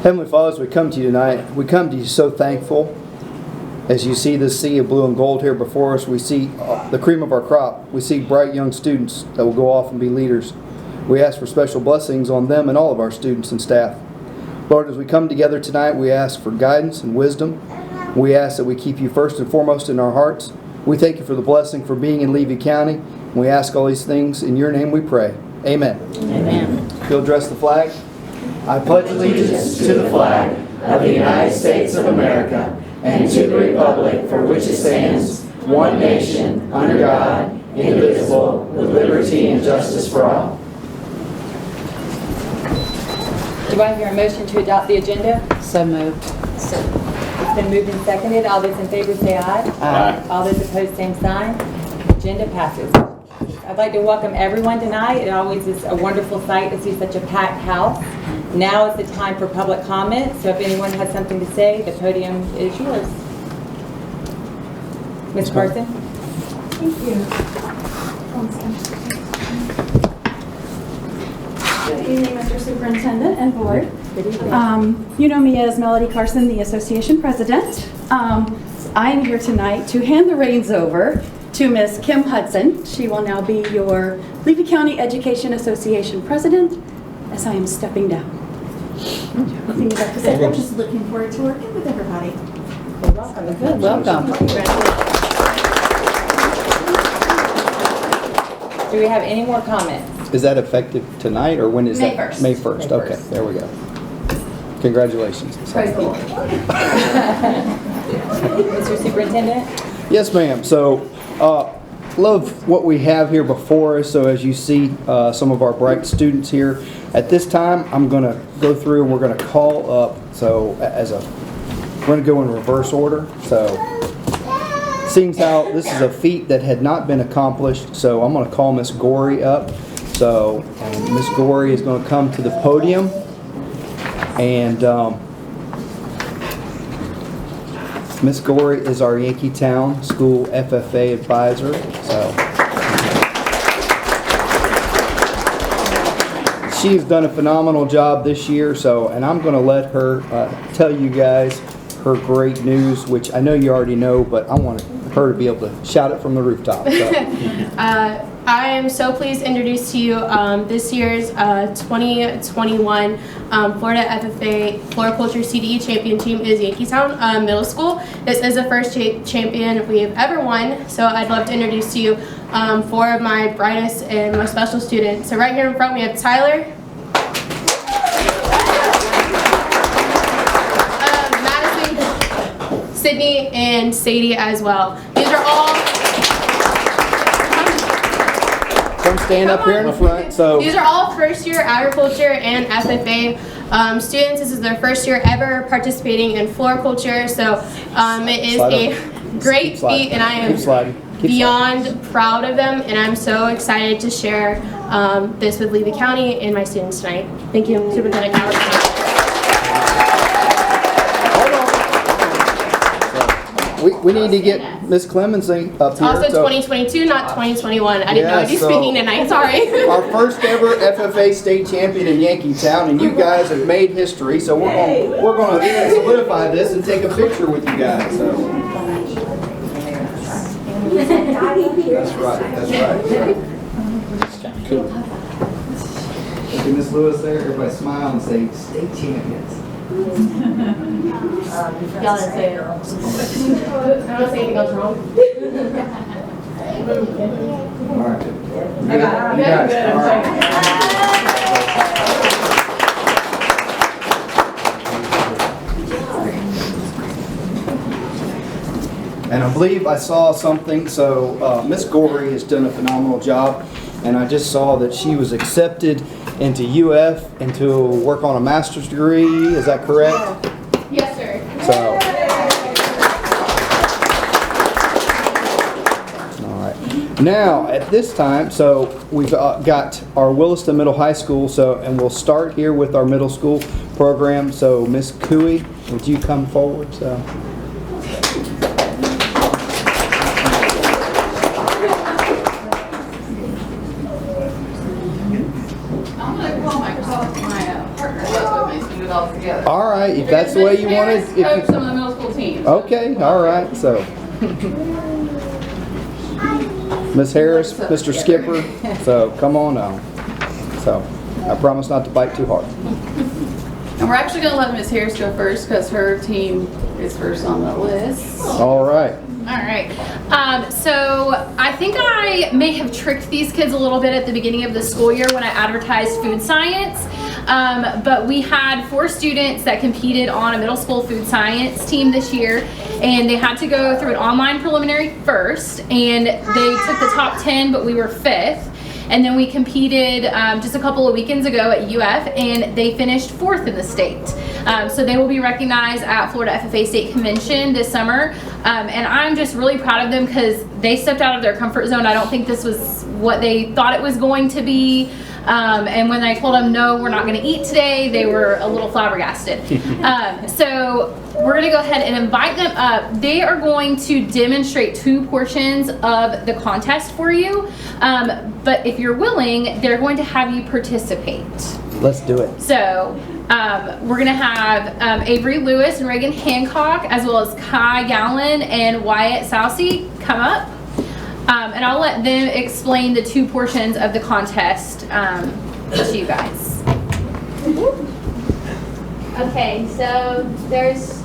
Heavenly Father, as we come to you tonight, we come to you so thankful. As you see this sea of blue and gold here before us, we see the cream of our crop. We see bright young students that will go off and be leaders. We ask for special blessings on them and all of our students and staff. Lord, as we come together tonight, we ask for guidance and wisdom. We ask that we keep you first and foremost in our hearts. We thank you for the blessing for being in Levy County. We ask all these things in your name we pray. Amen. Amen. You'll address the flag. I pledge allegiance to the flag of the United States of America and to the republic for which it stands, one nation, under God, indivisible, with liberty and justice for all. Do I hear a motion to adopt the agenda? So moved. It's been moved and seconded. All those in favor say aye. Aye. All those opposed, same sign. Agenda passes. I'd like to welcome everyone tonight. It always is a wonderful sight to see such a packed house. Now is the time for public comment, so if anyone has something to say, the podium is yours. Ms. Carson? Thank you. Good evening, Mr. Superintendent and Board. Good evening. You know me as Melody Carson, the Association President. I am here tonight to hand the reins over to Ms. Kim Hudson. She will now be your Levy County Education Association President as I am stepping down. Anything you'd like to say? I'm just looking forward to working with everybody. You're welcome. Good. Welcome. Do we have any more comments? Is that effective tonight, or when is May that? 1st. May 1st. May Okay, 1st. there we go. Congratulations. Praise the Lord. Mr. Superintendent? Yes, ma'am. So, love what we have here before us. So, as you see, some of our bright students here. At this time, I'm going to go through and we're going to call up. So, we're going to go in reverse order. So, seems how this is a feat that had not been accomplished. So, I'm going to call Miss Gorey up. So, Miss Gorey is going to come to the podium, and Miss Gorey is our Yankeetown School FFA advisor. So she has done a phenomenal job this year. So, and I'm going to let her tell you guys her great news, which I know you already know, but I want her to be able to shout it from the rooftop. So. I am so pleased to introduce to you this year's 2021 Florida FFA Floriculture CDE champion team is Yankeetown Middle School. This is the first champion we have ever won, so I'd love to introduce to you four of my brightest and most special students. So right here in front we have Tyler, Madison, Sydney, and Sadie as well. These are all Come stand up here in the front. So these are all first year agriculture and FFA students. This is their first year ever participating in floriculture. So it is a great feat, and I am beyond proud of them, and I'm so excited to share this with Levy County and my students tonight. Thank you, Superintendent Howard. we need to get Miss Clemency up here. Also 2022, not 2021. I didn't know I'd be speaking tonight, sorry. Our first ever FFA state champion in Yankeetown, and you guys have made history, so we're going to solidify this and take a picture with you guys. So. That's right, that's right. Cool. Look at Miss Lewis there, everybody smile and say, state champions. Y'all didn't say it. I don't say anything else wrong. All right. I got it. You got it. All right. And I believe I saw something, so Miss Gorey has done a phenomenal job, and I just saw that she was accepted into UF and to work on a master's degree. Is that correct? Yes, sir. So, all right. Now at this time, so we've got our Williston Middle High School. So, and we'll start here with our middle school program. So, Miss Cooey, would you come forward? So. All right, if that's the way you want it. Coach some of the middle school teams. Okay, all right, so. Miss Harris, Mr. Skipper, so come on now. So, I promise not to bite too hard. And we're actually going to let Miss Harris go first because her team is first on the list. All right. All right. So I think I may have tricked these kids a little bit at the beginning of the school year when I advertised food science. But we had 4 students that competed on a middle school food science team this year, and they had to go through an online preliminary first, and they took the top 10, but we were 5th. And then we competed just a couple of weekends ago at UF, and they finished 4th in the state. So they will be recognized at Florida FFA State Convention this summer. And I'm just really proud of them because they stepped out of their comfort zone. I don't think this was what they thought it was going to be. And when I told them, no, we're not going to eat today, they were a little flabbergasted. So we're going to go ahead and invite them up. They are going to demonstrate 2 portions of the contest for you. But if you're willing, they're going to have you participate. Let's do it. So we're going to have Avery Lewis and Reagan Hancock, as well as Kai Gallen and Wyatt Sousey come up. And I'll let them explain the 2 portions of the contest to you guys. Okay, so there's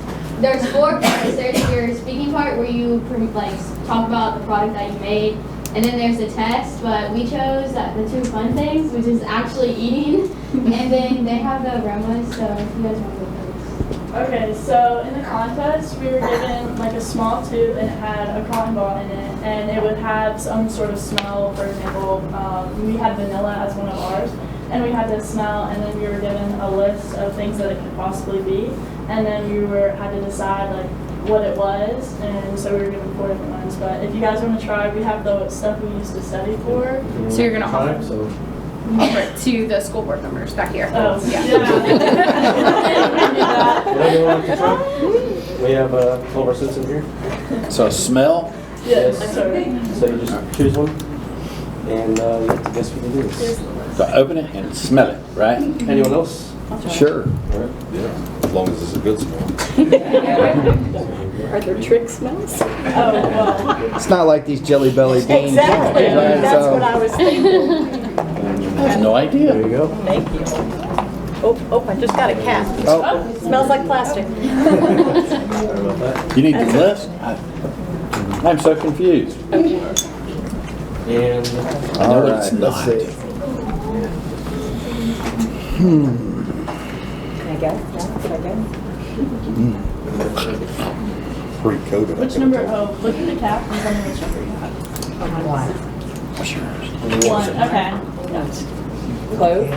4 parts. There's your speaking part where you like talk about the product that you made, and then there's a test. But we chose the 2 fun things, which is actually eating, and then they have the aromas. So if you guys want to go first. Okay, so in the contest, we were given like a small tube and it had a cotton ball in it, and it would have some sort of smell. For example, we had vanilla as one of ours, and we had to smell, and then we were given a list of things that it could possibly be, and then we had to decide like what it was, and so we were given 4 different ones. But if you guys want to try, we have the stuff we used to study for. So you're going to offer to the school board members back here. Oh, yeah. We have 12 our citizens here. So smell? Yes. So you just choose one, and you have to guess what it is. So open it and smell it, right? Anyone else? Sure. All right. Yeah, as long as it's a good smell. Are there trick smells? Oh, well. It's not like these Jelly Belly beans. Exactly, right? that's So- what I was thinking. I have no idea. There you go. Thank you. Oh, I just got a cat. Oh, Smells like plastic. Sorry about that. You need the list? I'm so confused. And I know all what right, it's let's not. see. Can I guess? Can I guess? Pre-coated. Which number? Oh, look at the cap and tell me which number you have. What's yours? 1. Okay. Clove?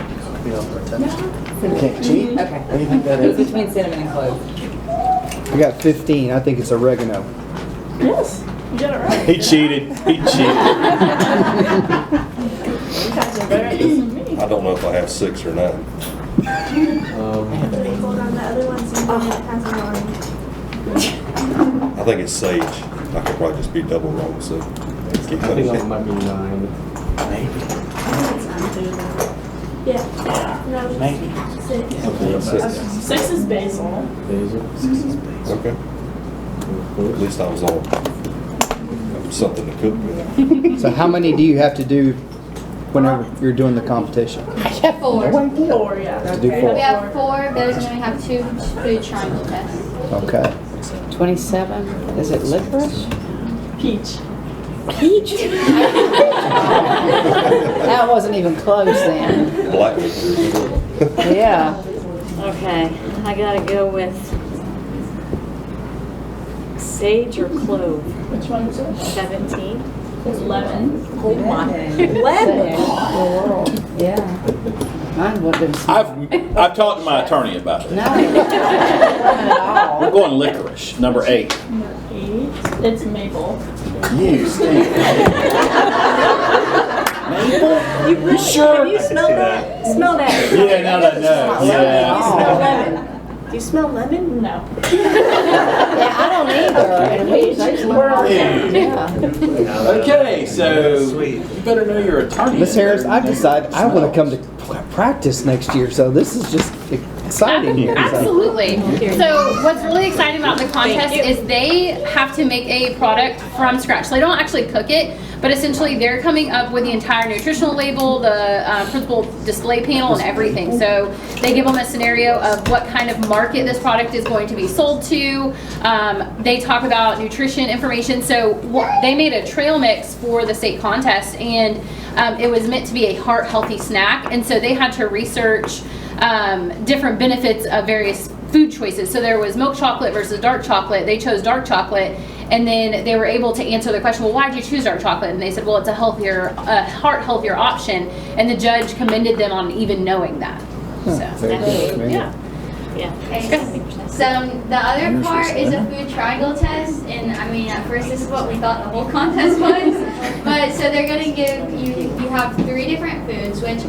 You can't cheat. Okay. What do you think that It's is? between cinnamon and clove. I got 15. I think it's oregano. Yes, you got it right. He cheated. He cheated. You guys are better at this than me. I don't know if I have 6 or 9. I think it's sage. I could probably just be double wrong, so keep I cutting think that it. might be 9. Maybe. Okay, That's 6. 6 is basil. Basil. Okay. At least I was on something to cook with. So how many do you have to do whenever you're doing the competition? 4. 4, yeah. To do We 4. have 4, but we only have 2 food trying tests. Okay. 27. Is it licorice? Peach. Peach? That wasn't even close then. Black licorice. Yeah. Okay, I gotta go with sage or clove. Which one is it? 17. It's lemon. Oh my. Lemon. Yeah. Mine would have been. I've talked to my attorney about it. No. Not at all. We're going licorice, number 8. 8. It's maple. You stink. Maple? You really, Sure. Have you smelled that? Smell that. Yeah, now that I know. You Yeah. smell lemon. Do you smell lemon? No. Yeah, I don't either. And we yeah. Okay, so you better know your attorney. Miss Harris, I've decided I want to come to practice next year, so this is just Exciting. Absolutely. So what's really exciting about the contest is they have to make a product from scratch. So they don't actually cook it, but essentially they're coming up with the entire nutritional label, the principal display panel, and everything. So they give them a scenario of what kind of market this product is going to be sold to. They talk about nutrition information. So they made a trail mix for the state contest, and it was meant to be a heart healthy snack. And so they had to research different benefits of various food choices. So there was milk chocolate versus dark chocolate. They chose dark chocolate, and then they were able to answer the question, well, why did you choose dark chocolate? And they said, well, it's a heart healthier option. And the judge commended them on even knowing that. So yeah. Okay. So the other part is a food triangle test, and I mean at first this is what we thought the whole contest was, but so they're gonna give you have 3 different foods, which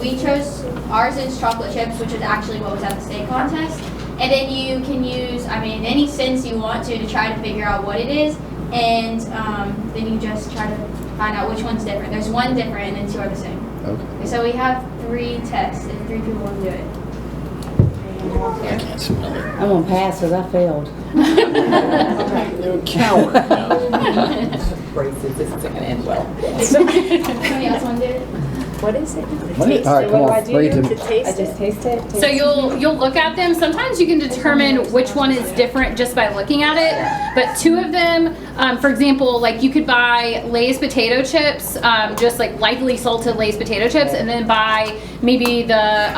we chose. Ours is chocolate chips, which is actually what was at the state contest, and then you can use any sense you want to try to figure out what it is, and then you just try to find out which one's different. There's one different and then 2 are the same. Okay. So we have 3 tests, and 3 people want to do it. I can't smell it. I'm gonna pass because I failed. You're a coward. This isn't gonna end well. Somebody else want to do it? What is it? All right, come on, read them. I just taste it. So you'll look at them. Sometimes you can determine which one is different just by looking at it. But 2 of them, for example, like you could buy Lay's potato chips, just like lightly salted Lay's potato chips, and then buy maybe the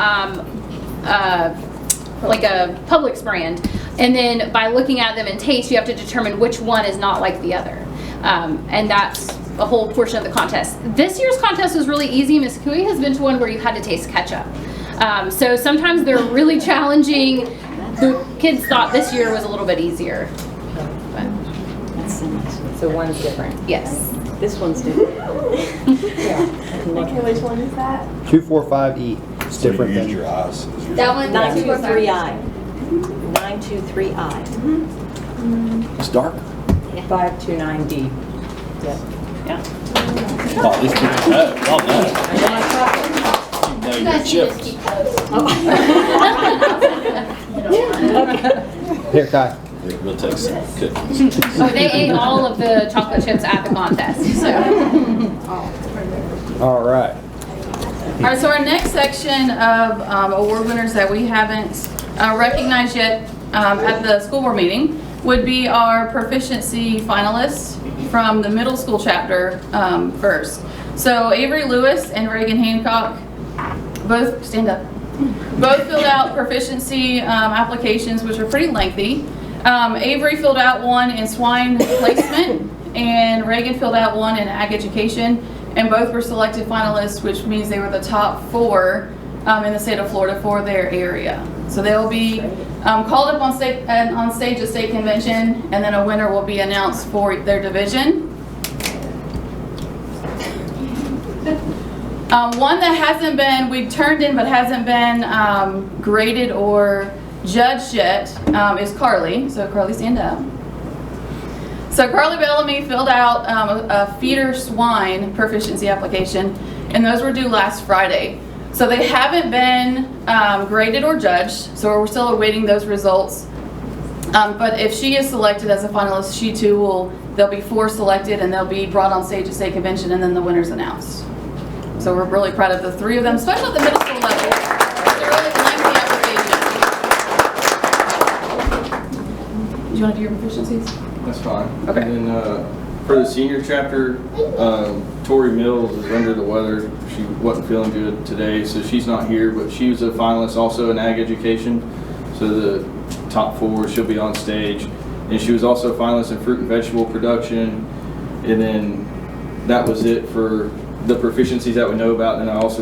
like a Publix brand. And then by looking at them and taste, you have to determine which one is not like the other. And that's a whole portion of the contest. This year's contest was really easy. Miss Cooey has been to one where you had to taste ketchup. So sometimes they're really challenging. The kids thought this year was a little bit easier. So one's different. Yes. This one's different. Okay, which one is that? 245E. It's So you different used than your eyes as your 923I. 923I. It's dark. 529D. Oh, these people know. Well done. You know You your guys should just chips. keep those. Here, Kai. We'll take some cookies. Oh, they ate all of the chocolate chips at the contest. So. All right. All right, so our next section of award winners that we haven't recognized yet at the school board meeting would be our proficiency finalists from the middle school chapter first. So Avery Lewis and Reagan Hancock both, stand up, both filled out proficiency applications, which are pretty lengthy. Avery filled out one in swine placement, and Reagan filled out one in ag education, and both were selected finalists, which means they were the top 4 in the state of Florida for their area. So they will be called up on stage at state convention, and then a winner will be announced for their division. One that hasn't been, we've turned in but hasn't been graded or judged yet is Carly. So Carly, stand up. So Carly Bellamy filled out a feeder swine proficiency application, and those were due last Friday. So they haven't been graded or judged, so we're still awaiting those results. But if she is selected as a finalist, she too there'll be 4 selected, and they'll be brought on stage at state convention, and then the winner's announced. So we're really proud of the 3 of them, especially at the middle school level. It's a really lengthy application. Do you want to do your proficiencies? That's fine. Okay. And then for the senior chapter, Tori Mills is under the weather. She wasn't feeling good today, so she's not here, but she was a finalist also in ag education. So the top 4, she'll be on stage. And she was also a finalist in fruit and vegetable production. And then that was it for the proficiencies that we know about. And I also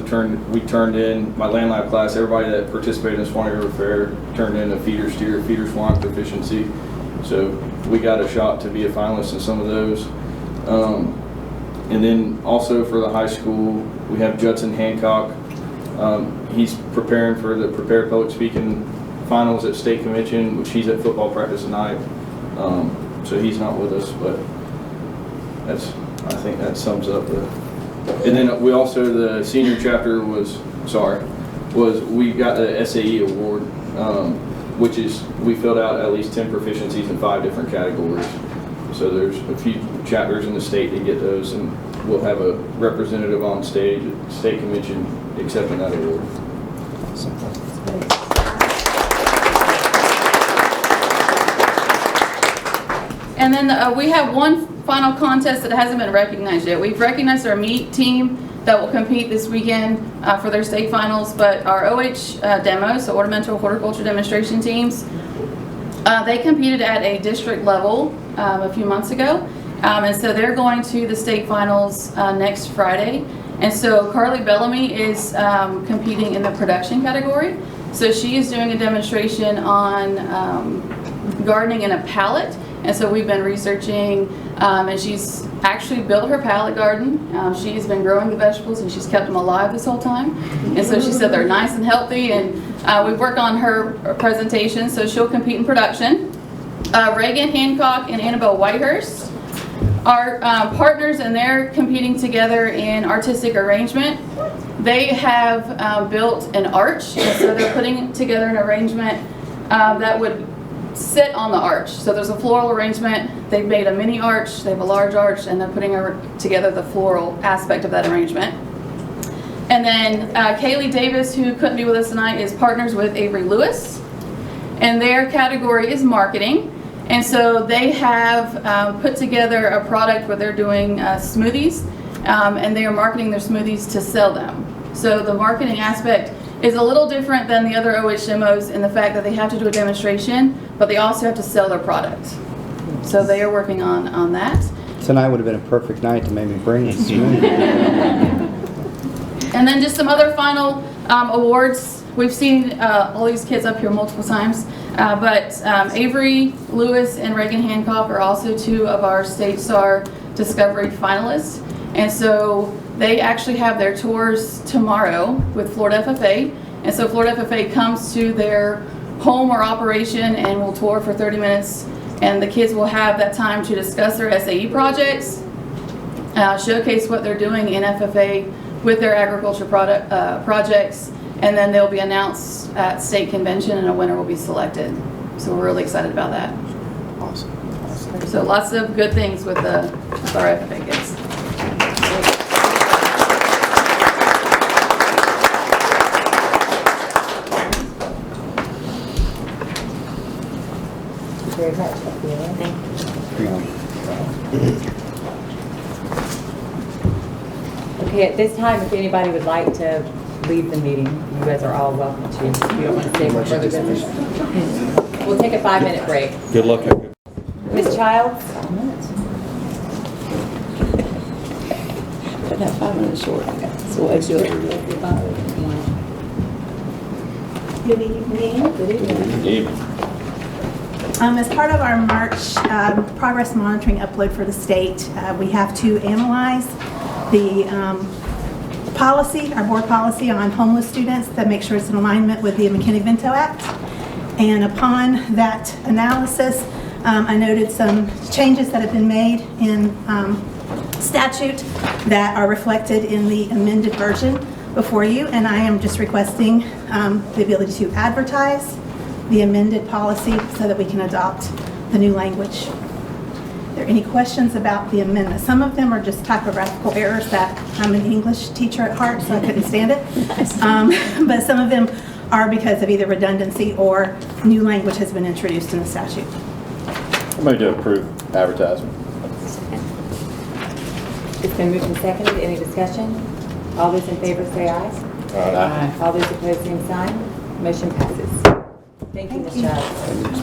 we turned in my land lab class. Everybody that participated in the Swanee River Fair turned in a feeder steer, feeder swine proficiency. So we got a shot to be a finalist in some of those. And then also for the high school, we have Judson Hancock. He's preparing for the prepared public speaking finals at state convention, which he's at football practice tonight. So he's not with us, but I think that sums up the. And then we also, the senior chapter we got the SAE award which is, we filled out at least 10 proficiencies in 5 different categories. So there's a few chapters in the state that get those, and we'll have a representative on stage at the state convention accepting that award. And then we have one final contest that hasn't been recognized yet. We've recognized our meat team that will compete this weekend for their state finals, but our OH demos, so ornamental horticulture demonstration teams, they competed at a district level a few months ago. And so they're going to the state finals next Friday. And so Carly Bellamy is competing in the production category. So she is doing a demonstration on gardening in a pallet. And so we've been researching, and she's actually built her pallet garden. She's been growing the vegetables, and she's kept them alive this whole time. And so she said they're nice and healthy, and we've worked on her presentation, so she'll compete in production. Reagan Hancock and Annabelle Whitehurst are partners, and they're competing together in artistic arrangement. They have built an arch, and so they're putting together an arrangement that would sit on the arch. So there's a floral arrangement. They've made a mini arch, they have a large arch, and they're putting together the floral aspect of that arrangement. And then Kaylee Davis, who couldn't be with us tonight, is partners with Avery Lewis, and their category is marketing. And so they have put together a product where they're doing smoothies, and they are marketing their smoothies to sell them. So the marketing aspect is a little different than the other OH demos in the fact that they have to do a demonstration, but they also have to sell their product. So they are working on that. Tonight would have been a perfect night to maybe bring us. And then just some other final awards. We've seen all these kids up here multiple times, but Avery Lewis and Reagan Hancock are also 2 of our State Star Discovery finalists. And so they actually have their tours tomorrow with Florida FFA. And so Florida FFA comes to their home or operation and will tour for 30 minutes. And the kids will have that time to discuss their SAE projects, showcase what they're doing in FFA with their agriculture projects, and then they'll be announced at state convention and a winner will be selected. So we're really excited about that. Awesome. So lots of good things with our FFA kids. Very much. Thank you. Okay, at this time, if anybody would like to leave the meeting, you guys are all welcome to. If you don't want to stay for further business. We'll take a 5-minute break. Good luck. Ms. Childs? Put that 5 minutes short. So we'll do it. Good evening. Good evening. As part of our March progress monitoring upload for the state, we have to analyze the policy, our board policy on homeless students, that make sure it's in alignment with the McKinney-Vento Act. And upon that analysis, I noted some changes that have been made in statute that are reflected in the amended version before you, and I am just requesting the ability to advertise the amended policy so that we can adopt the new language. Are there any questions about the amendment? Some of them are just typographical errors that I'm an English teacher at heart, so I couldn't stand it. But some of them are because of either redundancy or new language has been introduced in the statute. I'm going to approve advertisement. It's been moved and seconded. Any discussion? All those in favor say aye. Aye. All those opposed, same sign. Motion passes. Thank you, Ms. Childs.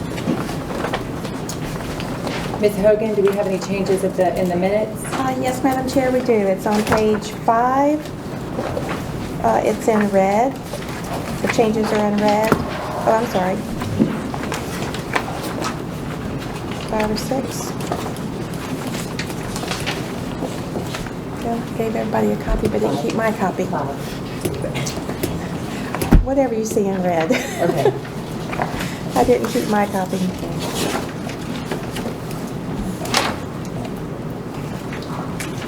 Ms. Hogan, do we have any changes in the minutes? Yes, Madam Chair, we do. It's on page 5. It's in red. The changes are in red. Oh, I'm sorry. 5 or 6. I gave everybody a copy, but didn't keep my copy. Whatever you see in red. Okay. I didn't keep my copy.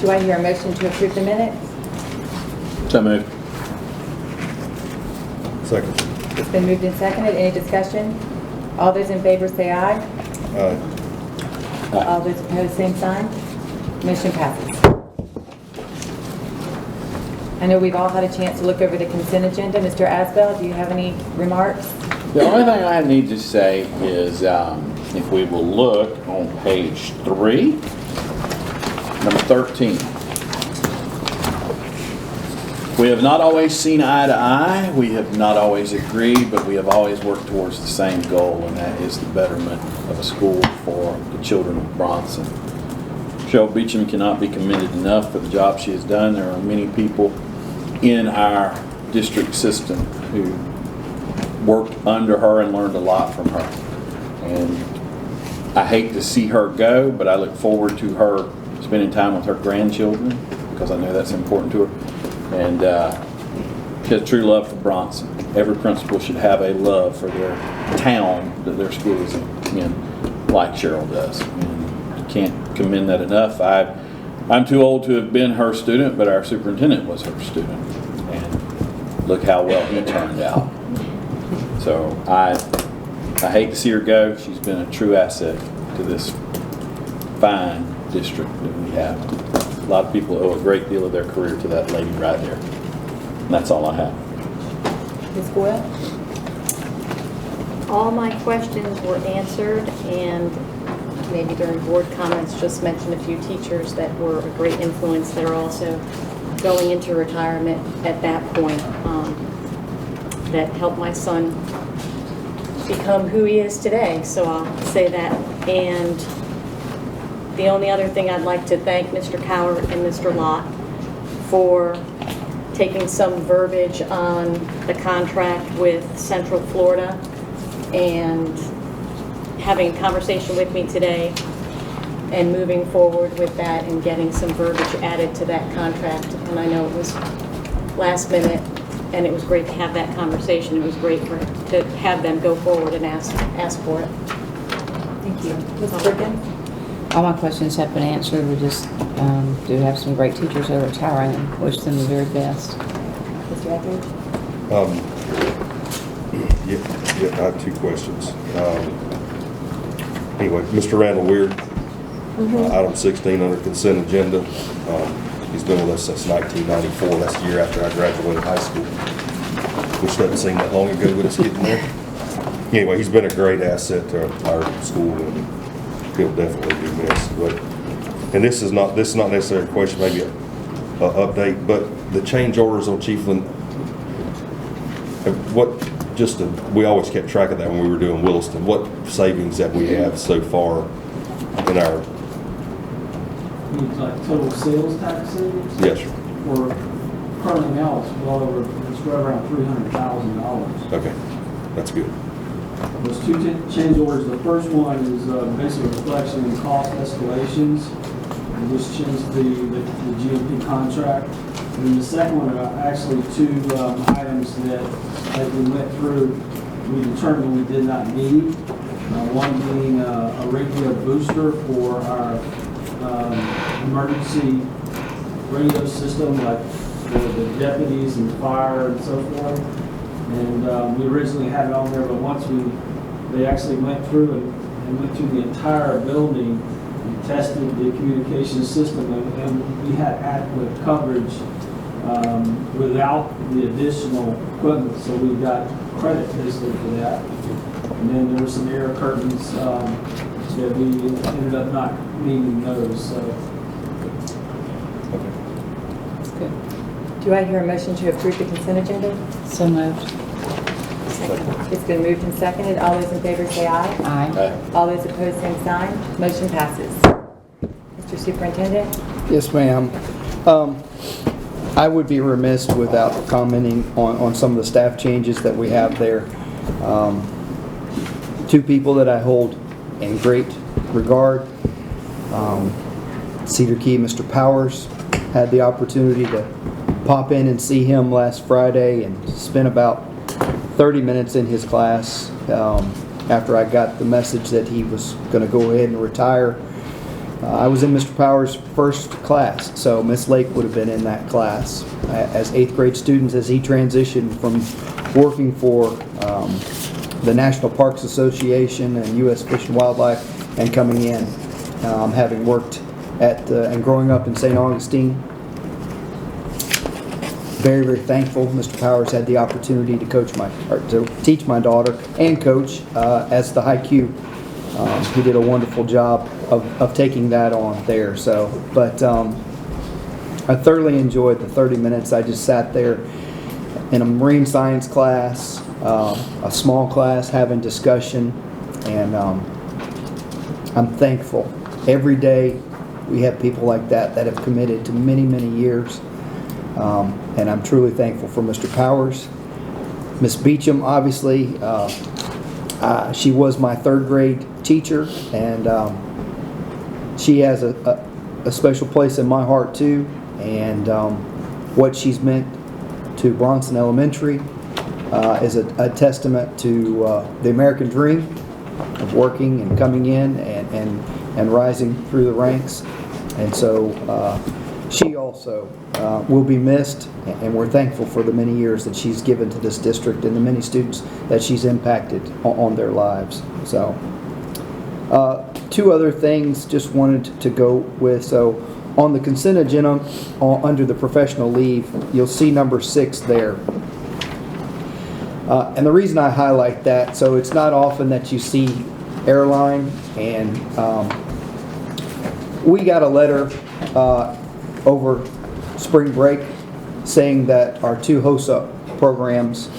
Do I hear a motion to approve the minutes? So moved. Second. It's been moved and seconded. Any discussion? All those in favor say aye. All those opposed, same sign. Motion passes. I know we've all had a chance to look over the consent agenda. Mr. Asbell, do you have any remarks? The only thing I need to say is if we will look on page 3, number 13. We have not always seen eye to eye, we have not always agreed, but we have always worked towards the same goal, and that is the betterment of a school for the children of Bronson. Cheryl Beecham cannot be commended enough for the job she has done. There are many people in our district system who worked under her and learned a lot from her. And I hate to see her go, but I look forward to her spending time with her grandchildren because I know that's important to her. And she has true love for Bronson. Every principal should have a love for their town that their school is in, like Cheryl does. And you can't commend that enough. I'm too old to have been her student, but our superintendent was her student. And look how well he turned out. So I hate to see her go. She's been a true asset to this fine district that we have. A lot of people owe a great deal of their career to that lady right there. And that's all I have. Ms. Boyle? All my questions were answered, and maybe during board comments just mention a few teachers that were a great influence that are also going into retirement at that point, that helped my son become who he is today. So I'll say that. And the only other thing, I'd like to thank Mr. Coward and Mr. Lott for taking some verbiage on the contract with Central Florida and having a conversation with me today and moving forward with that and getting some verbiage added to that contract. And I know it was last minute, and it was great to have that conversation. It was great to have them go forward and ask for it. Thank you. Ms. Brigham? All my questions have been answered. We just do have some great teachers that are retiring and wish them the very best. Mr. Etheridge? Yeah, I have 2 questions. Anyway, Mr. Randall Weir, item 16 under consent agenda. He's been with us since 1994. That's the year after I graduated high school, which doesn't seem that long ago, but it's getting there. Anyway, he's been a great asset to our school, and he'll definitely be missed. And this is not necessarily a question, maybe an update, but the change orders on Chiefland, we always kept track of that when we were doing Williston. What savings that we have so far in our... Like total sales tax savings? Yes, sir. Or currently now it's right around $300,000. Okay, that's good. There's 2 change orders. The first one is basically a reflection in cost escalations. We just changed the GMP contract. And then the second one are actually 2 items that, as we went through, we determined we did not need. One being a radio booster for our emergency radio system, like for the deputies and fire and so forth. And we originally had it on there, but once they actually went through and went through the entire building and tested the communication system, and we had adequate coverage without the additional equipment, so we got credit basically for that. And then there were some air curtains that we ended up not needing those. So. Good. Do I hear a motion to approve the consent agenda? So moved. Second. It's been moved and seconded. All those in favor say aye. Aye. All those opposed, same sign. Motion passes. Mr. Superintendent? Yes, ma'am. I would be remiss without commenting on some of the staff changes that we have there. 2 people that I hold in great regard. Cedar Key, Mr. Powers, had the opportunity to pop in and see him last Friday and spent about 30 minutes in his class after I got the message that he was going to go ahead and retire. I was in Mr. Powers' first class, so Miss Lake would have been in that class as 8th grade students as he transitioned from working for the National Parks Association and U.S. Fish and Wildlife and coming in, having worked at and growing up in St. Augustine. Very, very thankful Mr. Powers had the opportunity to teach my daughter and coach as the high Q. He did a wonderful job of taking that on there. So, but I thoroughly enjoyed the 30 minutes. I just sat there in a marine science class, a small class, having discussion, and I'm thankful. Every day we have people like that have committed to many, many years, and I'm truly thankful for Mr. Powers. Miss Beecham, obviously, she was my 3rd grade teacher, and she has a special place in my heart too, and what she's meant to Bronson Elementary is a testament to the American dream of working and coming in and rising through the ranks. And so she also will be missed, and we're thankful for the many years that she's given to this district and the many students that she's impacted on their lives. So 2 other things just wanted to go with. So on the consent agenda under the professional leave, you'll see number 6 there. And the reason I highlight that, so it's not often that you see airline, and we got a letter over spring break saying that our 2 HOSA programs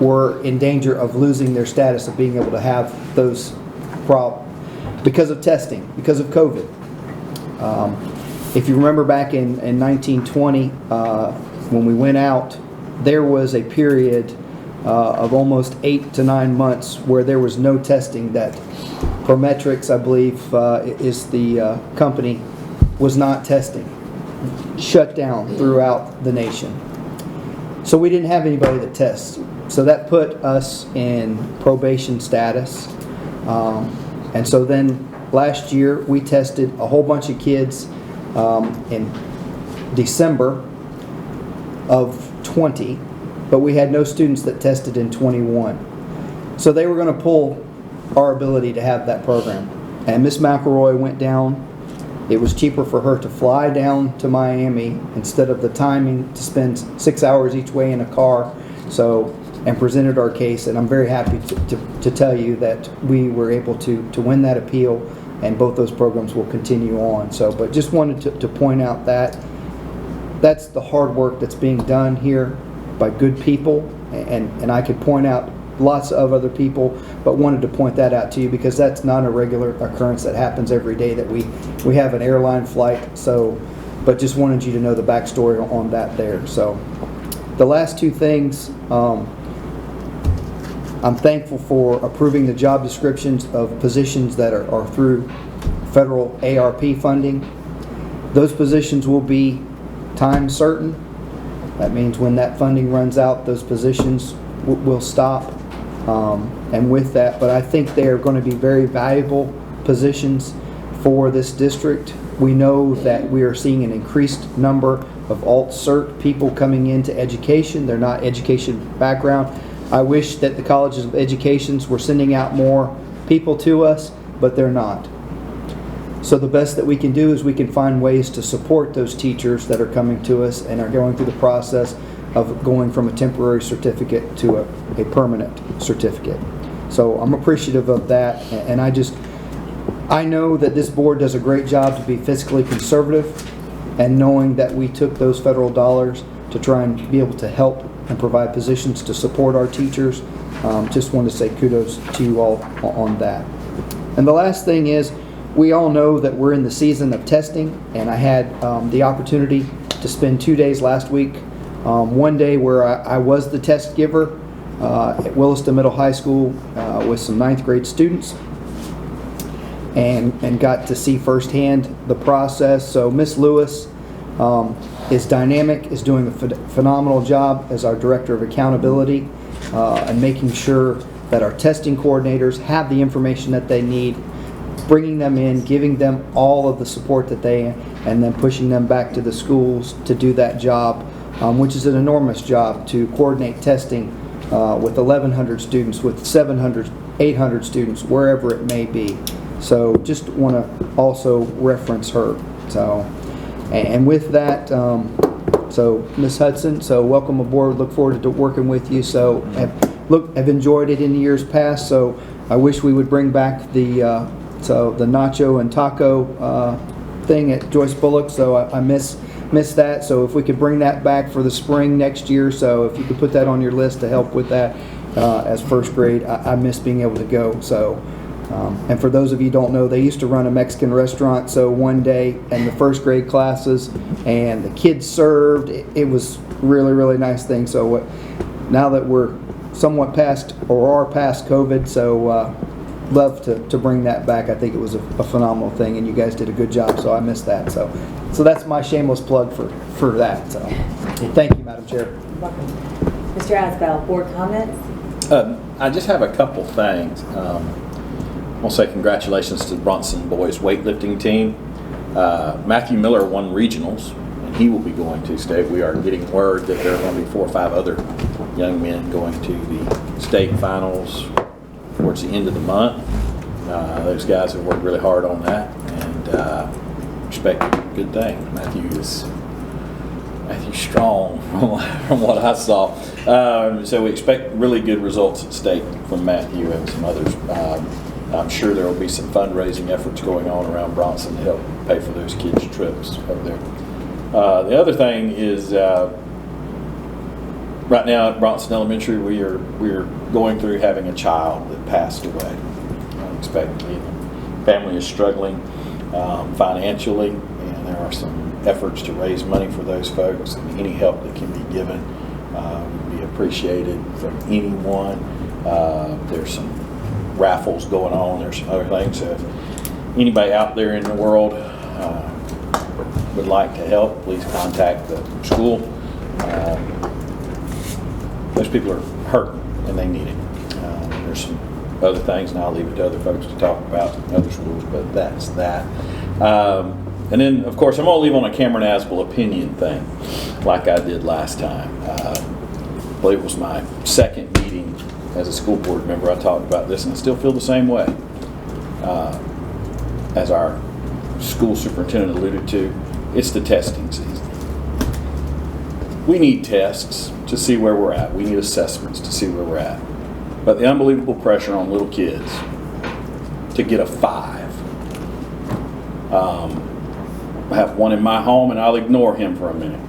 were in danger of losing their status of being able to have those because of testing, because of COVID. If you remember back in 1920, when we went out, there was a period of almost 8 to 9 months where there was no testing. That Prometrics, I believe, is the company, was not testing. Shut down throughout the nation. So we didn't have anybody that tests. So that put us in probation status. And so then last year we tested a whole bunch of kids in December of 20, but we had no students that tested in 21. So they were going to pull our ability to have that program. And Miss McElroy went down. It was cheaper for her to fly down to Miami instead of the timing to spend 6 hours each way in a car. So, and presented our case, and I'm very happy to tell you that we were able to win that appeal, and both those programs will continue on. So, but just wanted to point out that that's the hard work that's being done here by good people, and I could point out lots of other people, but wanted to point that out to you because that's not a regular occurrence that happens every day that we have an airline flight. So, but just wanted you to know the backstory on that there. So, the last 2 things, I'm thankful for approving the job descriptions of positions that are through federal ARP funding. Those positions will be time certain. That means when that funding runs out, those positions will stop. And with that, but I think they are going to be very valuable positions for this district. We know that we are seeing an increased number of alt-cert people coming into education. They're not education background. I wish that the colleges of educations were sending out more people to us, but they're not. So the best that we can do is we can find ways to support those teachers that are coming to us and are going through the process of going from a temporary certificate to a permanent certificate. So I'm appreciative of that, and I know that this board does a great job to be fiscally conservative, and knowing that we took those federal dollars to try and be able to help and provide positions to support our teachers. Just want to say kudos to you all on that. And the last thing is, we all know that we're in the season of testing, and I had the opportunity to spend 2 days last week. One day where I was the test giver at Williston Middle High School with some 9th grade students, and got to see firsthand the process. So Miss Lewis is dynamic, is doing a phenomenal job as our Director of Accountability, and making sure that our testing coordinators have the information that they need. bringing them in, giving them all of the support that they, and then pushing them back to the schools to do that job, which is an enormous job to coordinate testing with 1,100 students, with 700, 800 students, wherever it may be. So just want to also reference her. So, and with that, so Ms. Hudson, so welcome aboard. Look forward to working with you. So have enjoyed it in the years past. So I wish we would bring back the nacho and taco thing at Joyce Bullock. So I miss that. So if we could bring that back for the spring next year, so if you could put that on your list to help with that as first grade, I miss being able to go. So. And for those of you who don't know, they used to run a Mexican restaurant, so one day in the first grade classes, and the kids served. It was really, really nice thing. So now that we're somewhat past, or are past COVID, so love to bring that back. I think it was a phenomenal thing, and you guys did a good job, so I missed that. So that's my shameless plug for that. So thank you, Madam Chair. Welcome. Mr. Asbell, board comments? I just have a couple things. I want to say congratulations to the Bronson boys weightlifting team. Matthew Miller won regionals, and he will be going to state. We are getting word that there are going to be 4 or 5 other young men going to the state finals towards the end of the month. Those guys have worked really hard on that, and expect good things. Matthew's strong from what I saw. So we expect really good results at state from Matthew and some others. I'm sure there will be some fundraising efforts going on around Bronson to help pay for those kids' trips over there. The other thing is, right now at Bronson Elementary, we are going through having a child that passed away unexpectedly. The family is struggling financially, and there are some efforts to raise money for those folks, and any help that can be given would be appreciated from anyone. There's some raffles going on. There's some other things. So if anybody out there in the world would like to help, please contact the school. Those people are hurting and they need it. There's some other things, and I'll leave it to other folks to talk about in other schools, but that's that. And then, of course, I'm going to leave on a Cameron Asbell opinion thing, like I did last time. I believe it was my second meeting as a school board member. I talked about this, and I still feel the same way. As our school superintendent alluded to, it's the testing season. We need tests to see where we're at. We need assessments to see where we're at. But the unbelievable pressure on little kids to get a 5. I have one in my home, and I'll ignore him for a minute.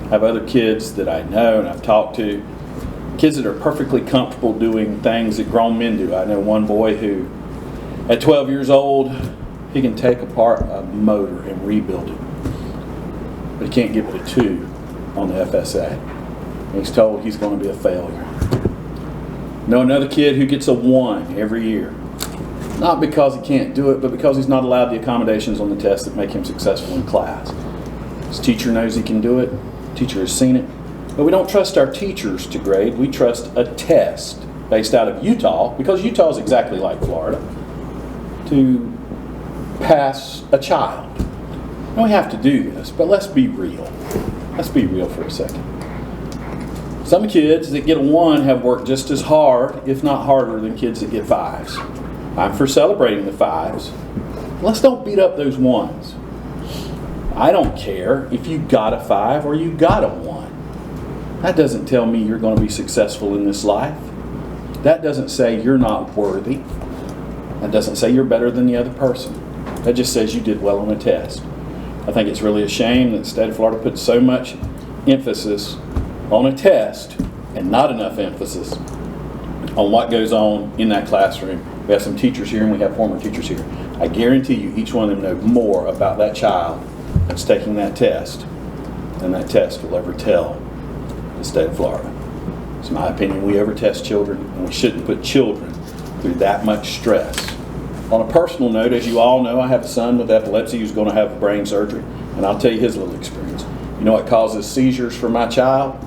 I have other kids that I know and I've talked to, kids that are perfectly comfortable doing things that grown men do. I know one boy who, at 12 years old, he can take apart a motor and rebuild it, but he can't give it a 2 on the FSA. And he's told he's going to be a failure. Know another kid who gets a 1 every year. Not because he can't do it, but because he's not allowed the accommodations on the test that make him successful in class. His teacher knows he can do it. The teacher has seen it. But we don't trust our teachers to grade. We trust a test based out of Utah, because Utah is exactly like Florida, to pass a child. And we have to do this, but let's be real. Let's be real for a second. Some kids that get a 1 have worked just as hard, if not harder, than kids that get 5s. I'm for celebrating the 5s. Let's don't beat up those 1s. I don't care if you got a 5 or you got a 1. That doesn't tell me you're going to be successful in this life. That doesn't say you're not worthy. That doesn't say you're better than the other person. That just says you did well on a test. I think it's really a shame that the state of Florida puts so much emphasis on a test and not enough emphasis on what goes on in that classroom. We have some teachers here and we have former teachers here. I guarantee you each one of them know more about that child that's taking that test than that test will ever tell the state of Florida. It's my opinion we ever test children, and we shouldn't put children through that much stress. On a personal note, as you all know, I have a son with epilepsy who's going to have brain surgery, and I'll tell you his little experience. You know what causes seizures for my child?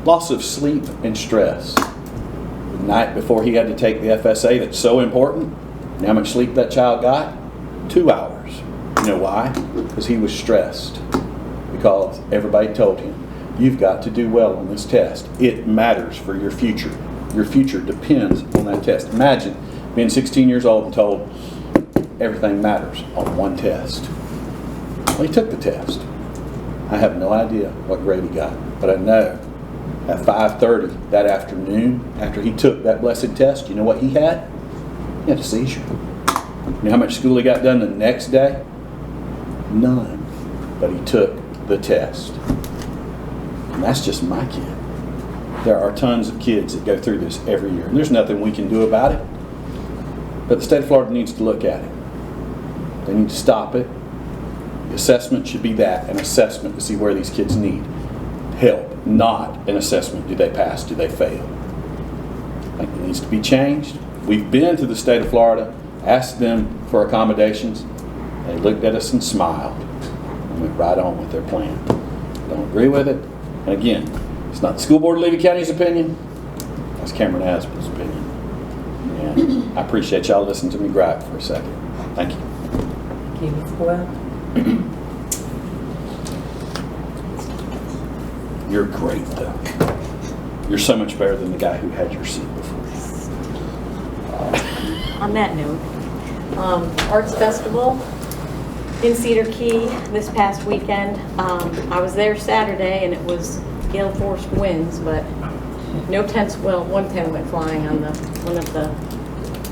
Loss of sleep and stress. The night before he had to take the FSA that's so important, you know how much sleep that child got? 2 hours. You know why? Because he was stressed. Because everybody told him, you've got to do well on this test. It matters for your future. Your future depends on that test. Imagine being 16 years old and told everything matters on one test. Well, he took the test. I have no idea what grade he got, but I know at 5:30 that afternoon, after he took that blessed test, you know what he had? He had a seizure. You know how much school he got done the next day? None. But he took the test. And that's just my kid. There are tons of kids that go through this every year, and there's nothing we can do about it. But the state of Florida needs to look at it. They need to stop it. The assessment should be that, an assessment to see where these kids need help, not an assessment, do they pass, do they fail. I think it needs to be changed. We've been to the state of Florida, asked them for accommodations. They looked at us and smiled and went right on with their plan. Don't agree with it. And again, it's not the school board of Levy County's opinion, that's Cameron Asbill's opinion. And I appreciate y'all listening to me gripe for a second. Thank you. Thank you, Ms. Boyle. You're great, though. You're so much better than the guy who had your seat before. On that note, Arts Festival in Cedar Key this past weekend. I was there Saturday and it was gale force winds, but no tents, well, one tent went flying on one of the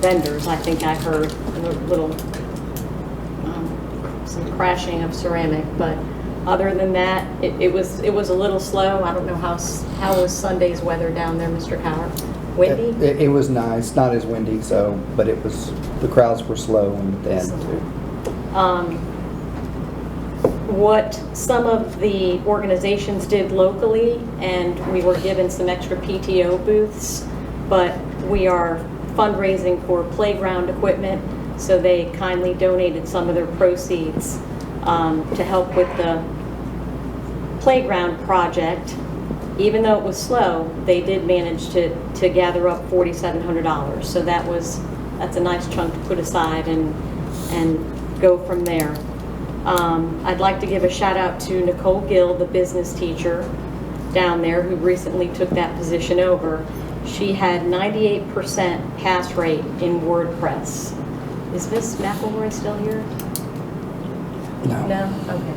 vendors. I think I heard a little, some crashing of ceramic, but other than that, it was a little slow. I don't know how was Sunday's weather down there, Mr. Coward? Windy? It was nice, not as windy, but it was, the crowds were slow in the end too. What some of the organizations did locally, and we were given some extra PTO booths, but we are fundraising for playground equipment, so they kindly donated some of their proceeds to help with the playground project. Even though it was slow, they did manage to gather up $4,700. So that's a nice chunk to put aside and go from there. I'd like to give a shout out to Nicole Gill, the business teacher down there who recently took that position over. She had 98% pass rate in WordPress. Is Miss McElroy still here? No. No? Okay.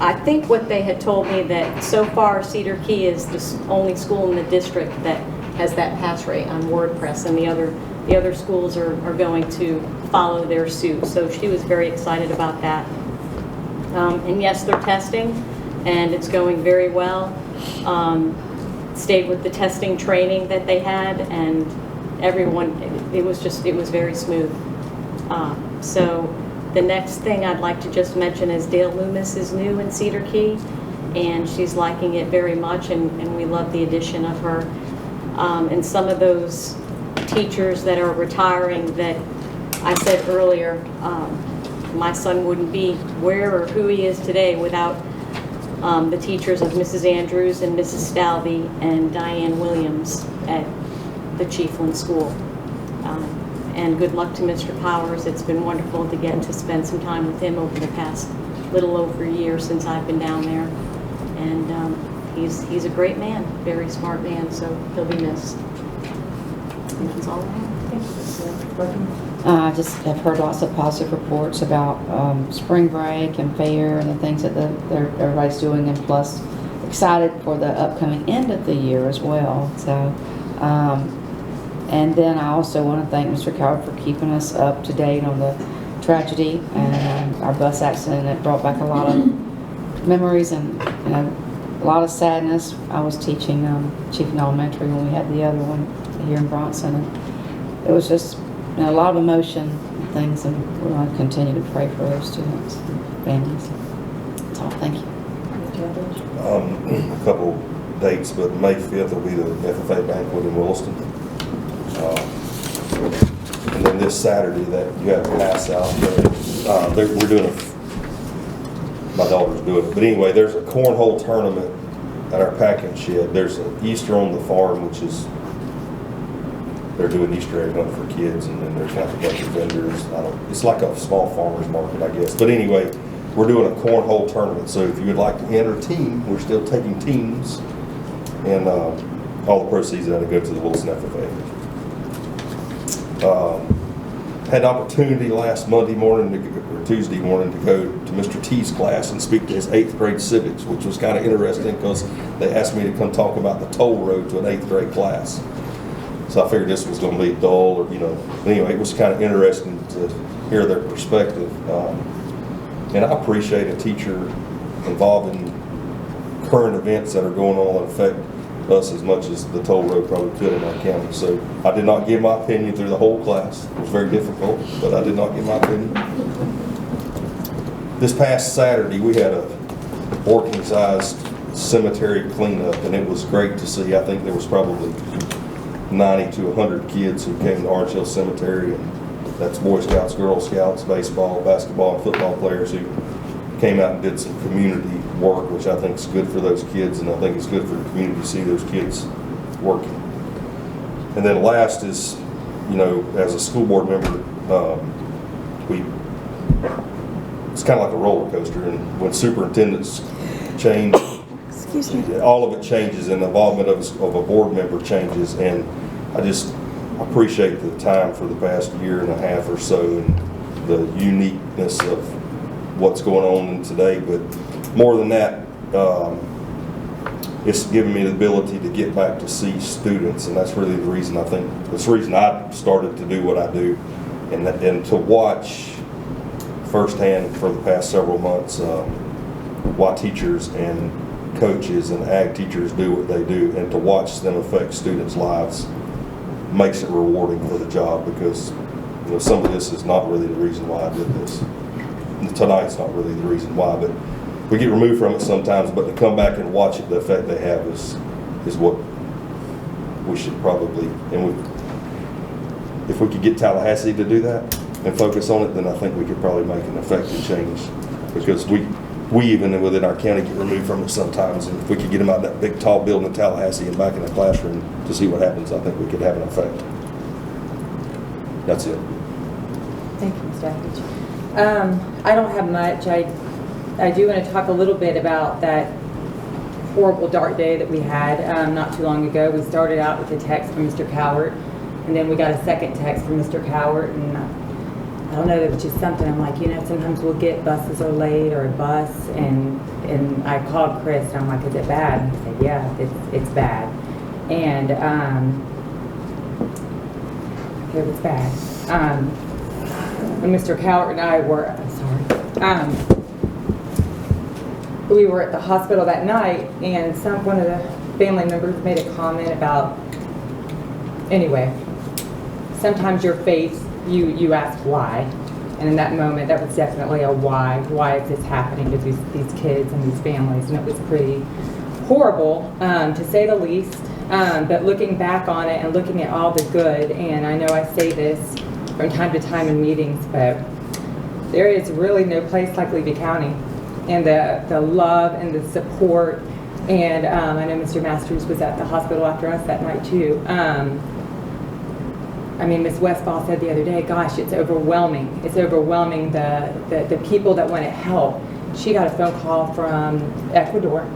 I think what they had told me that so far Cedar Key is the only school in the district that has that pass rate on WordPress, and the other schools are going to follow their suit. So she was very excited about that. And yes, they're testing, and it's going very well. Stayed with the testing training that they had, and everyone, it was very smooth. So the next thing I'd like to just mention is Dale Loomis is new in Cedar Key, and she's liking it very much, and we love the addition of her. And some of those teachers that are retiring that I said earlier, my son wouldn't be where or who he is today without the teachers of Mrs. Andrews and Mrs. Stalvey and Diane Williams at the Chiefland School. And good luck to Mr. Powers. It's been wonderful to get to spend some time with him over the past little over a year since I've been down there. And he's a great man, very smart man, so he'll be missed. And that's all I have. I just have heard lots of positive reports about spring break and fair and the things that everybody's doing, and plus excited for the upcoming end of the year as well. So, and then I also want to thank Mr. Coward for keeping us up to date on the tragedy and our bus accident. It brought back a lot of memories and a lot of sadness. I was teaching Chiefland Elementary when we had the other one here in Bronson, and it was just a lot of emotion and things, and we're going to continue to pray for those students and families. That's all. Thank you. A couple dates, but May 5th will be the FFA banquet in Williston. And then this Saturday that you have to pass out, we're doing my daughter's doing it. But anyway, there's a cornhole tournament at our packing shed. There's an Easter on the Farm, which is they're doing Easter egg hunt for kids, and then there's like a bunch of vendors. It's like a small farmer's market, I guess. But anyway, we're doing a cornhole tournament. So if you would like to enter a team, we're still taking teams, and all the proceeds that'll go to the Wilson FFA. Had an opportunity last Monday morning or Tuesday morning to go to Mr. T's class and speak to his 8th grade civics, which was kind of interesting because they asked me to come talk about the toll road to an 8th grade class. So I figured this was going to be dull, or anyway, it was kind of interesting to hear their perspective. And I appreciate a teacher involved in current events that are going on that affect us as much as the toll road probably could in our county. So I did not give my opinion through the whole class. It was very difficult, but I did not give my opinion. This past Saturday, we had a working-sized cemetery cleanup, and it was great to see. I think there was probably 90 to 100 kids who came to Orange Hill Cemetery, and that's Boy Scouts, Girl Scouts, baseball, basketball, and football players who came out and did some community work, which I think is good for those kids, and I think it's good for the community to see those kids working. And then last is, as a school board member, it's kind of like a roller coaster, and when superintendents change, Excuse me. all of it changes, and the involvement of a board member changes, and I just appreciate the time for the past year and a half or so, and the uniqueness of what's going on today. But more than that, it's given me the ability to get back to see students, and that's really the reason I started to do what I do, and to watch firsthand for the past several months why teachers and coaches and ag teachers do what they do, and to watch them affect students' lives makes it rewarding for the job, because some of this is not really the reason why I did this. Tonight's not really the reason why, but we get removed from it sometimes, but to come back and watch it, the effect they have is what we should probably, if we could get Tallahassee to do that and focus on it, then I think we could probably make an effective change, because we even within our county get removed from it sometimes, and if we could get them out of that big tall building in Tallahassee and back in the classroom to see what happens, I think we could have an effect. That's it. Thank you, Ms. Dafford. I don't have much. I do want to talk a little bit about that horrible dark day that we had not too long ago. We started out with a text from Mr. Cowart, and then we got a second text from Mr. Cowart, and I don't know, it was just something. I'm like, sometimes we'll get buses are late or a bus, and I called Chris, and I'm like, is it bad? And he said, yeah, it's bad. And it was bad. When Mr. Cowart and I were, we were at the hospital that night, and one of the family members made a comment about, anyway, sometimes your faith, you ask why, and in that moment, that was definitely a why is this happening to these kids and these families, and it was pretty horrible, to say the least, but looking back on it and looking at all the good, and I know I say this from time to time in meetings, but there is really no place like Levy County, and the love and the support, and I know Mr. Masters was at the hospital after us that night too. Ms. Westfall said the other day, gosh, it's overwhelming. It's overwhelming, the people that want to help. She got a phone call from Ecuador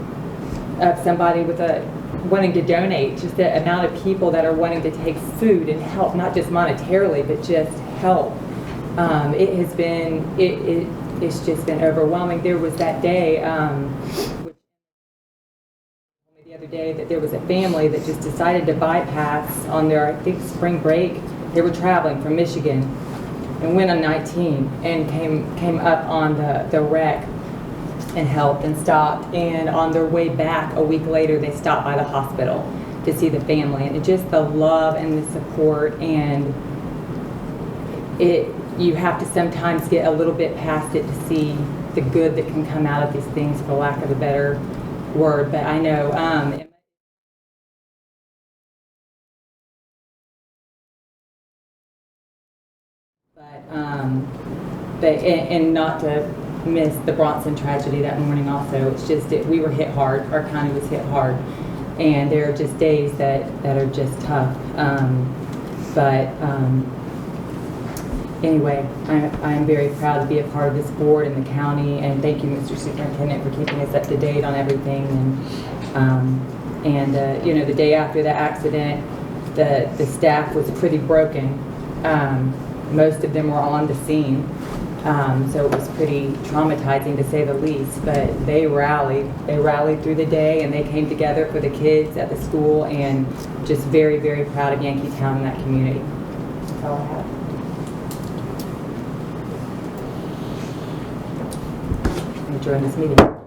of somebody wanting to donate, just the amount of people that are wanting to take food and help, not just monetarily, but just help. It's just been overwhelming. There was that day, the other day, that there was a family that just decided to bypass on their, I think, spring break. They were traveling from Michigan and went on 19 and came up on the wreck and helped and stopped. And on their way back a week later, they stopped by the hospital to see the family. And just the love and the support, and you have to sometimes get a little bit past it to see the good that can come out of these things, for lack of a better word. But I know and not to miss the Bronson tragedy that morning also. It's just we were hit hard. Our county was hit hard, and there are just days that are just tough. But anyway, I am very proud to be a part of this board and the county, and thank you, Mr. Superintendent, for keeping us up to date on everything. And you know, the day after the accident, the staff was pretty broken. Most of them were on the scene, so it was pretty traumatizing to say the least. But they rallied through the day, and they came together for the kids at the school, and just very, very proud of Yankeetown and that community. That's all I have. Enjoying this meeting.